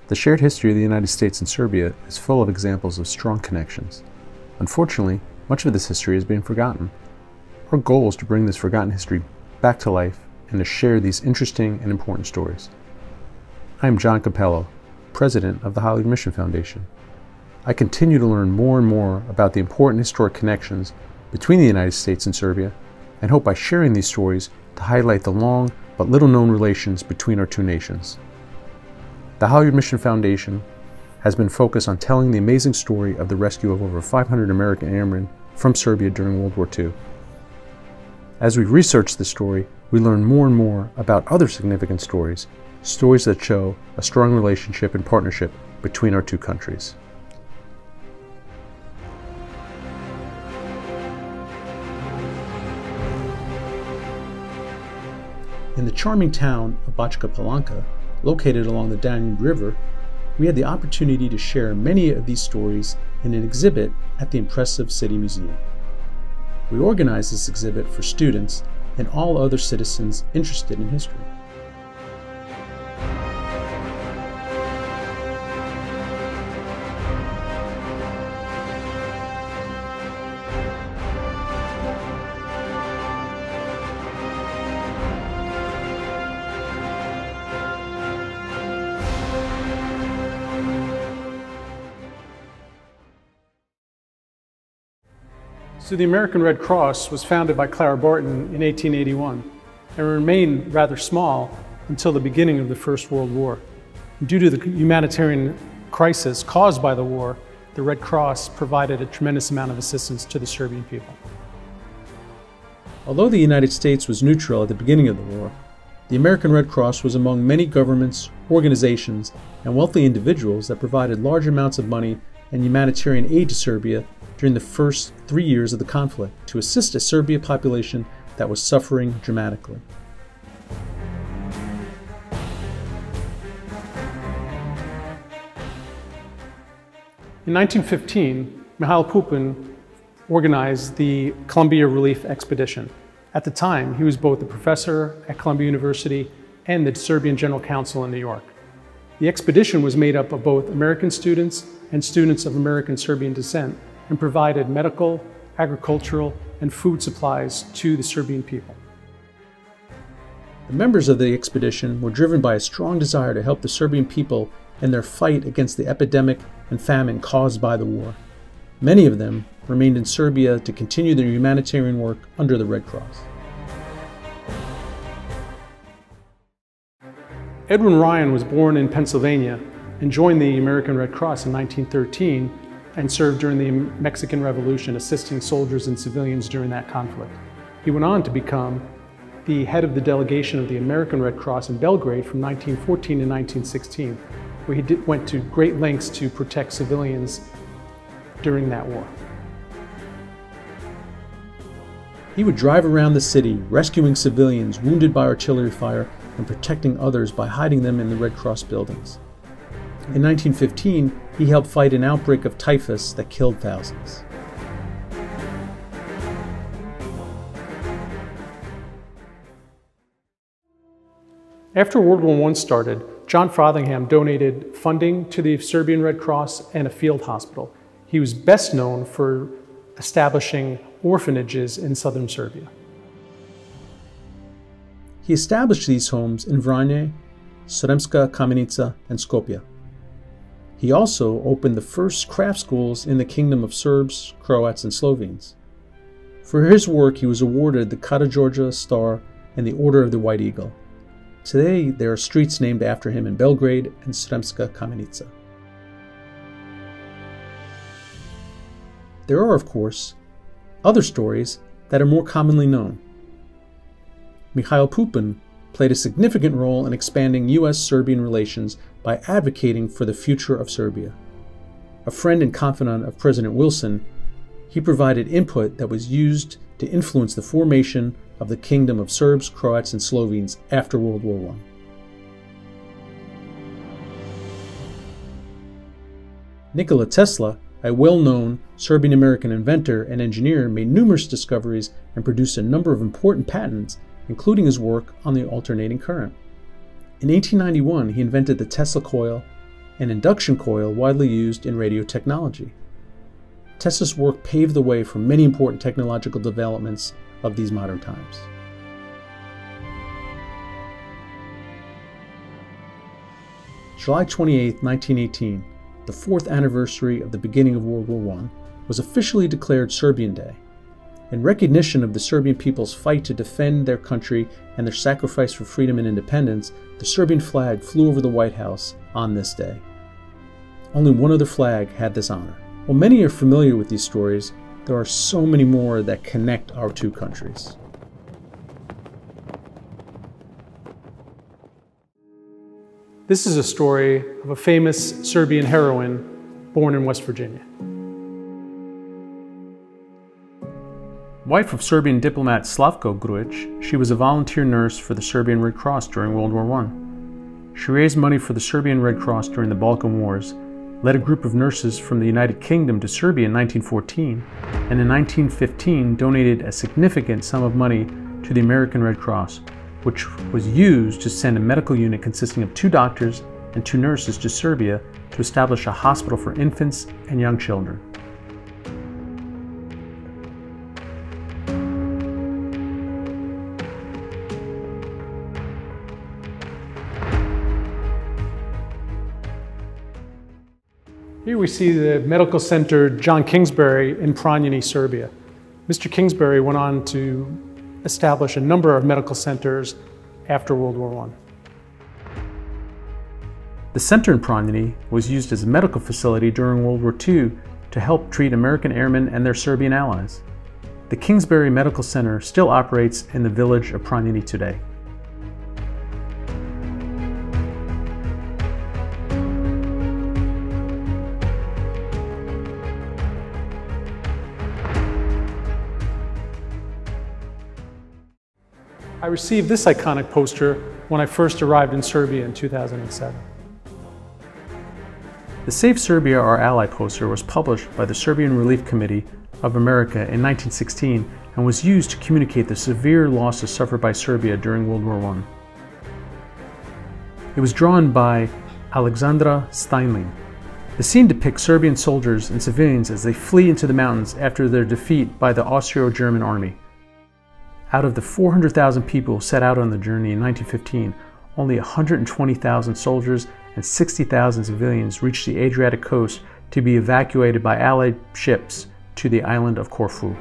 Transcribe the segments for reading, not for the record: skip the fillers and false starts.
The shared history of the United States and Serbia is full of examples of strong connections. Unfortunately, much of this history has been forgotten. Our goal is to bring this forgotten history back to life and to share these interesting and important stories. I am John Capello, President of the Hollywood Mission Foundation. I continue to learn more and more about the important historic connections between the United States and Serbia, and hope by sharing these stories to highlight the long but little known relations between our two nations. The Hollywood Mission Foundation has been focused on telling the amazing story of the rescue of over 500 American airmen from Serbia during World War II. As we research this story, we learn more and more about other significant stories that show a strong relationship and partnership between our two countries. In the charming town of Bačka Palanka, located along the Danube River, we had the opportunity to share many of these stories in an exhibit at the impressive City Museum. We organized this exhibit for students and all other citizens interested in history. So the American Red Cross was founded by Clara Barton in 1881 and remained rather small until the beginning of the First World War. Due to the humanitarian crisis caused by the war, the Red Cross provided a tremendous amount of assistance to the Serbian people. Although the United States was neutral at the beginning of the war, the American Red Cross was among many governments, organizations, and wealthy individuals that provided large amounts of money and humanitarian aid to Serbia during the first 3 years of the conflict to assist a Serbian population that was suffering dramatically. In 1915, Mihail Pupin organized the Columbia Relief Expedition. At the time, he was both a professor at Columbia University and the Serbian General Council in New York. The expedition was made up of both American students and students of American Serbian descent, and provided medical, agricultural, and food supplies to the Serbian people. The members of the expedition were driven by a strong desire to help the Serbian people in their fight against the epidemic and famine caused by the war. Many of them remained in Serbia to continue their humanitarian work under the Red Cross. Edwin Ryan was born in Pennsylvania and joined the American Red Cross in 1913 and served during the Mexican Revolution, assisting soldiers and civilians during that conflict. He went on to become the head of the delegation of the American Red Cross in Belgrade from 1914 to 1916, where he went to great lengths to protect civilians during that war. He would drive around the city, rescuing civilians wounded by artillery fire and protecting others by hiding them in the Red Cross buildings. In 1915, he helped fight an outbreak of typhus that killed thousands. After World War I started, John Frothingham donated funding to the Serbian Red Cross and a field hospital. He was best known for establishing orphanages in southern Serbia. He established these homes in Vranje, Sremska Kamenica, and Skopje. He also opened the first craft schools in the Kingdom of Serbs, Croats, and Slovenes. For his work, he was awarded the Karađorđe Star and the Order of the White Eagle. Today, there are streets named after him in Belgrade and Sremska Kamenica. There are, of course, other stories that are more commonly known. Mihail Pupin played a significant role in expanding U.S.-Serbian relations by advocating for the future of Serbia. A friend and confidant of President Wilson, he provided input that was used to influence the formation of the Kingdom of Serbs, Croats, and Slovenes after World War I. Nikola Tesla, a well-known Serbian-American inventor and engineer, made numerous discoveries and produced a number of important patents, including his work on the alternating current. In 1891, he invented the Tesla coil, an induction coil widely used in radio technology. Tesla's work paved the way for many important technological developments of these modern times. July 28, 1918, the fourth anniversary of the beginning of World War I, was officially declared Serbian Day. In recognition of the Serbian people's fight to defend their country and their sacrifice for freedom and independence, the Serbian flag flew over the White House on this day. Only one other flag had this honor. While many are familiar with these stories, there are so many more that connect our two countries. This is a story of a famous Serbian heroine born in West Virginia. Wife of Serbian diplomat Slavko Grujic, she was a volunteer nurse for the Serbian Red Cross during World War I. She raised money for the Serbian Red Cross during the Balkan Wars, led a group of nurses from the United Kingdom to Serbia in 1914, and in 1915 donated a significant sum of money to the American Red Cross, which was used to send a medical unit consisting of 2 doctors and 2 nurses to Serbia to establish a hospital for infants and young children. Here we see the medical center John Kingsbury in Pranjani, Serbia. Mr. Kingsbury went on to establish a number of medical centers after World War I. The center in Pranjani was used as a medical facility during World War II to help treat American airmen and their Serbian allies. The Kingsbury Medical Center still operates in the village of Pranjani today. I received this iconic poster when I first arrived in Serbia in 2007. The Save Serbia Our Ally poster was published by the Serbian Relief Committee of America in 1916 and was used to communicate the severe losses suffered by Serbia during World War I. It was drawn by Alexandra Steinling. The scene depicts Serbian soldiers and civilians as they flee into the mountains after their defeat by the Austro-German army. Out of the 400,000 people who set out on the journey in 1915, only 120,000 soldiers and 60,000 civilians reached the Adriatic coast to be evacuated by Allied ships to the island of Corfu.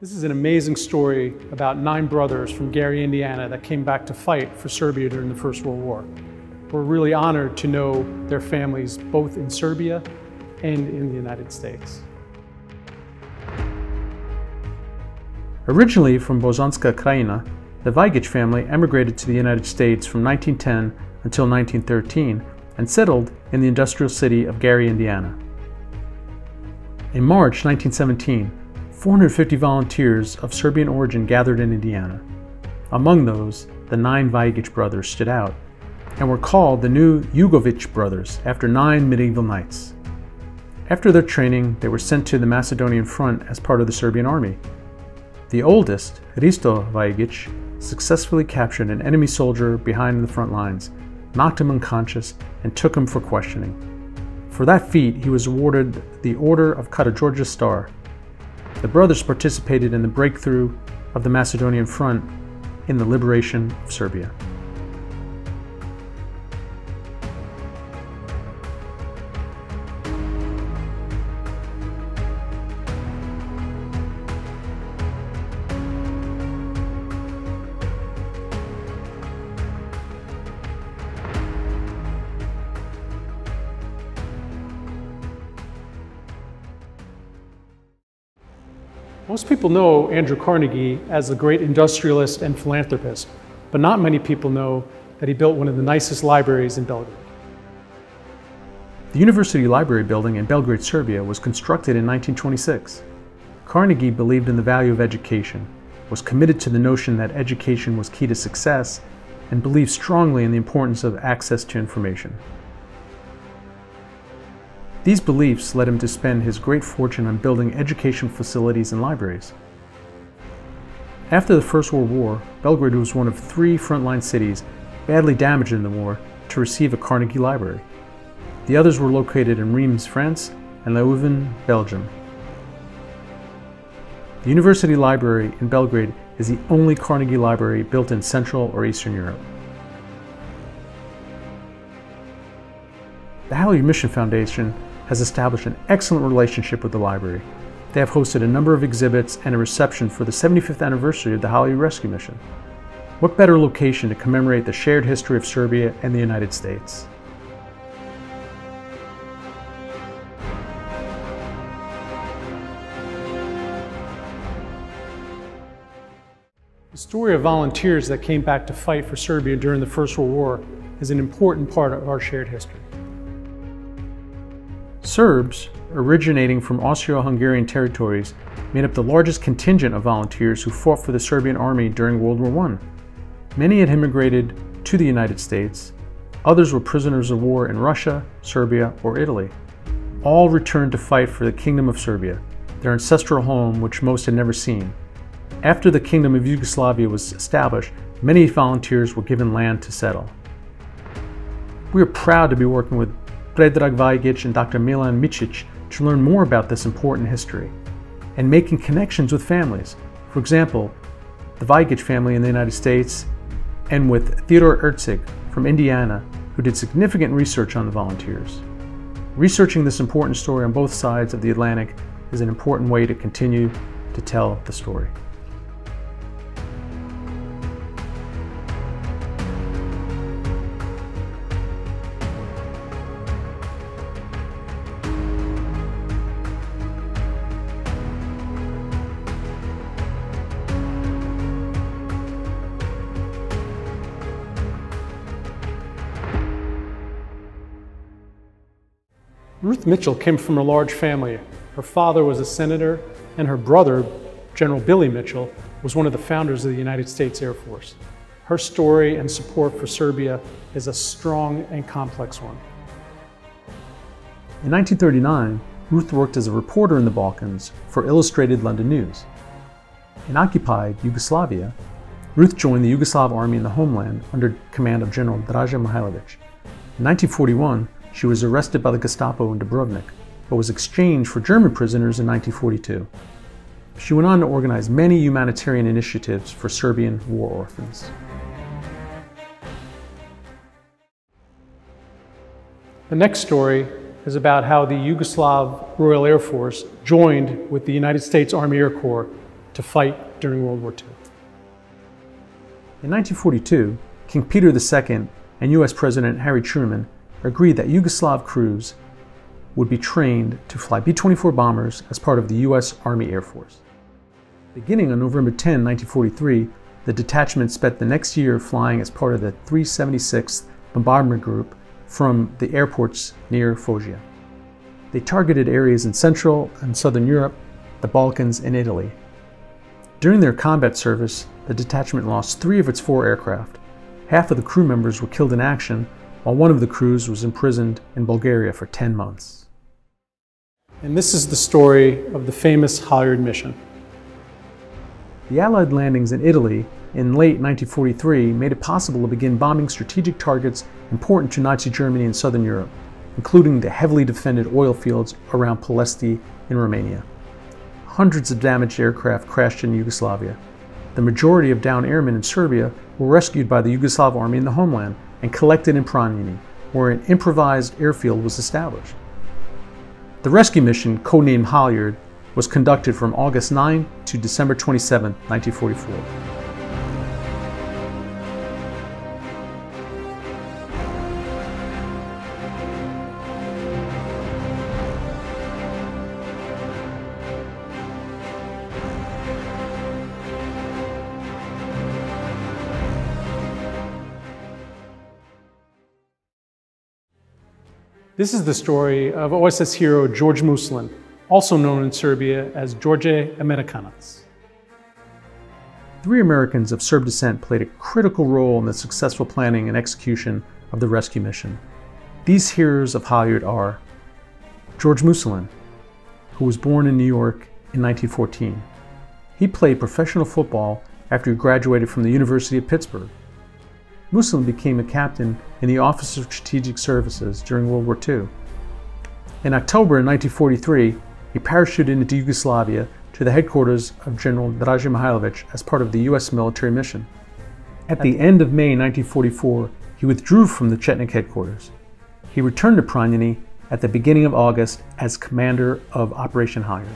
This is an amazing story about 9 brothers from Gary, Indiana that came back to fight for Serbia during the First World War. We're really honored to know their families both in Serbia and in the United States. Originally from Bosanska Krajina, the Vajgic family emigrated to the United States from 1910 until 1913 and settled in the industrial city of Gary, Indiana. In March 1917, 450 volunteers of Serbian origin gathered in Indiana. Among those, the 9 Vajgic brothers stood out and were called the new Jugovic brothers after 9 medieval knights. After their training, they were sent to the Macedonian front as part of the Serbian army. The oldest, Risto Vajgic, successfully captured an enemy soldier behind the front lines, knocked him unconscious, and took him for questioning. For that feat, he was awarded the Order of Karađorđe's Star. The brothers participated in the breakthrough of the Macedonian front in the liberation of Serbia. Most people know Andrew Carnegie as the great industrialist and philanthropist, but not many people know that he built one of the nicest libraries in Belgrade. The University Library building in Belgrade, Serbia was constructed in 1926. Carnegie believed in the value of education, was committed to the notion that education was key to success, and believed strongly in the importance of access to information. These beliefs led him to spend his great fortune on building education facilities and libraries. After the First World War, Belgrade was one of 3 frontline cities badly damaged in the war to receive a Carnegie Library. The others were located in Reims, France, and Leuven, Belgium. The University Library in Belgrade is the only Carnegie Library built in Central or Eastern Europe. The Halyard Mission Foundation has established an excellent relationship with the library. They have hosted a number of exhibits and a reception for the 75th anniversary of the Halyard Rescue Mission. What better location to commemorate the shared history of Serbia and the United States? The story of volunteers that came back to fight for Serbia during the First World War is an important part of our shared history. Serbs, originating from Austro-Hungarian territories, made up the largest contingent of volunteers who fought for the Serbian army during World War I. Many had immigrated to the United States. Others were prisoners of war in Russia, Serbia, or Italy. All returned to fight for the Kingdom of Serbia, their ancestral home which most had never seen. After the Kingdom of Yugoslavia was established, many volunteers were given land to settle. We are proud to be working with Predrag Vajic and Dr. Milan Micic to learn more about this important history and making connections with families. For example, the Vajic family in the United States, and with Theodore Erzig from Indiana, who did significant research on the volunteers. Researching this important story on both sides of the Atlantic is an important way to continue to tell the story. Ruth Mitchell came from a large family. Her father was a senator, and her brother, General Billy Mitchell, was one of the founders of the United States Air Force. Her story and support for Serbia is a strong and complex one. In 1939, Ruth worked as a reporter in the Balkans for Illustrated London News. In occupied Yugoslavia, Ruth joined the Yugoslav army in the homeland under command of General Draža Mihailović. In 1941, she was arrested by the Gestapo in Dubrovnik, but was exchanged for German prisoners in 1942. She went on to organize many humanitarian initiatives for Serbian war orphans. The next story is about how the Yugoslav Royal Air Force joined with the United States Army Air Corps to fight during World War II. In 1942, King Peter II and US President Harry Truman agreed that Yugoslav crews would be trained to fly B-24 bombers as part of the US Army Air Force. Beginning on November 10, 1943, the detachment spent the next year flying as part of the 376th Bombardment Group from the airports near Foggia. They targeted areas in Central and Southern Europe, the Balkans, and Italy. During their combat service, the detachment lost 3 of its 4 aircraft. Half of the crew members were killed in action, while one of the crews was imprisoned in Bulgaria for 10 months. And this is the story of the famous Halyard Mission. The Allied landings in Italy in late 1943 made it possible to begin bombing strategic targets important to Nazi Germany and Southern Europe, including the heavily defended oil fields around Ploesti in Romania. Hundreds of damaged aircraft crashed in Yugoslavia. The majority of downed airmen in Serbia were rescued by the Yugoslav army in the homeland and collected in Pranjani, where an improvised airfield was established. The rescue mission, codenamed Halyard, was conducted from August 9 to December 27, 1944. This is the story of OSS hero George Muslin, also known in Serbia as George Americanac. 3 Americans of Serb descent played a critical role in the successful planning and execution of the rescue mission. These heroes of Halyard are George Muselin, who was born in New York in 1914. He played professional football after he graduated from the University of Pittsburgh. Muselin became a captain in the Office of Strategic Services during World War II. In October 1943, he parachuted into Yugoslavia to the headquarters of General Draže Mihailović as part of the U.S. military mission. At the end of May 1944, he withdrew from the Chetnik headquarters. He returned to Pryany at the beginning of August as commander of Operation Halyard.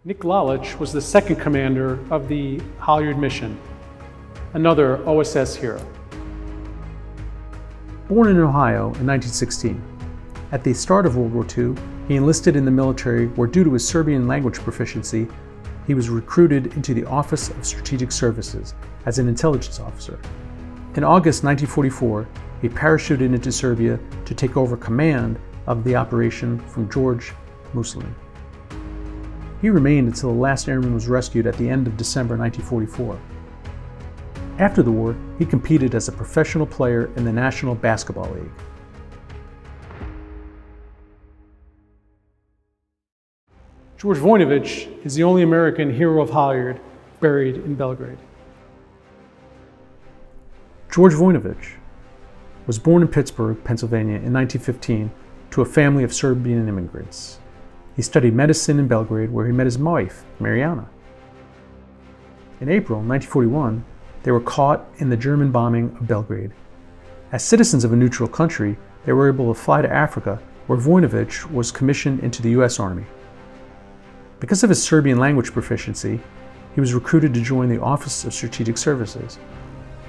Nick Lalich was the second commander of the Halyard mission, another OSS hero. Born in Ohio in 1916, at the start of World War II, he enlisted in the military where, due to his Serbian language proficiency, he was recruited into the Office of Strategic Services as an intelligence officer. In August 1944, he parachuted into Serbia to take over command of the operation from George Muselin. He remained until the last airman was rescued at the end of December 1944. After the war, he competed as a professional player in the National Basketball League. George Voinovich is the only American hero of Halyard buried in Belgrade. George Voinovich was born in Pittsburgh, Pennsylvania in 1915 to a family of Serbian immigrants. He studied medicine in Belgrade, where he met his wife, Mariana. In April 1941, they were caught in the German bombing of Belgrade. As citizens of a neutral country, they were able to fly to Africa, where Voinovich was commissioned into the U.S. Army. Because of his Serbian language proficiency, he was recruited to join the Office of Strategic Services.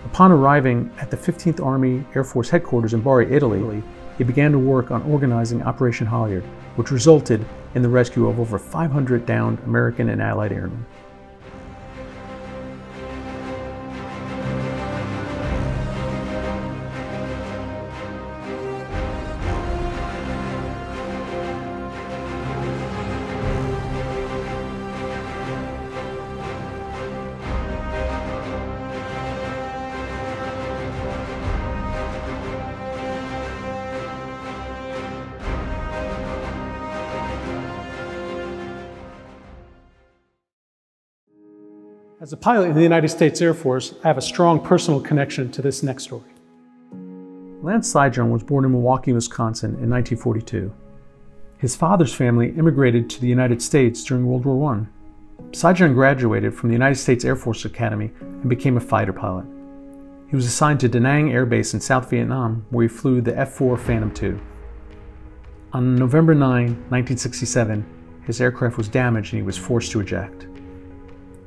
Upon arriving at the 15th Army Air Force headquarters in Bari, Italy, he began to work on organizing Operation Halyard, which resulted in the rescue of over 500 downed American and Allied airmen. As a pilot in the United States Air Force, I have a strong personal connection to this next story. Lance Sijan was born in Milwaukee, Wisconsin in 1942. His father's family immigrated to the United States during World War I. Sijan graduated from the United States Air Force Academy and became a fighter pilot. He was assigned to Da Nang Air Base in South Vietnam, where he flew the F-4 Phantom II. On November 9, 1967, his aircraft was damaged and he was forced to eject.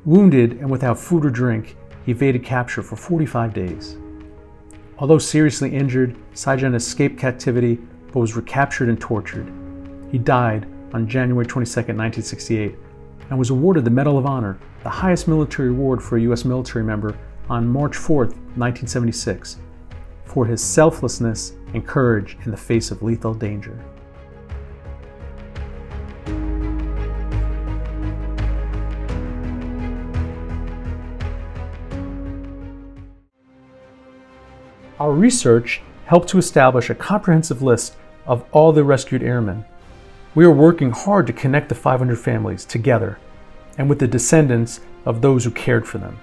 Wounded and without food or drink, he evaded capture for 45 days. Although seriously injured, Sijan escaped captivity but was recaptured and tortured. He died on January 22, 1968, and was awarded the Medal of Honor, the highest military award for a U.S. military member, on March 4, 1976, for his selflessness and courage in the face of lethal danger. Our research helped to establish a comprehensive list of all the rescued airmen. We are working hard to connect the 500 families together and with the descendants of those who cared for them.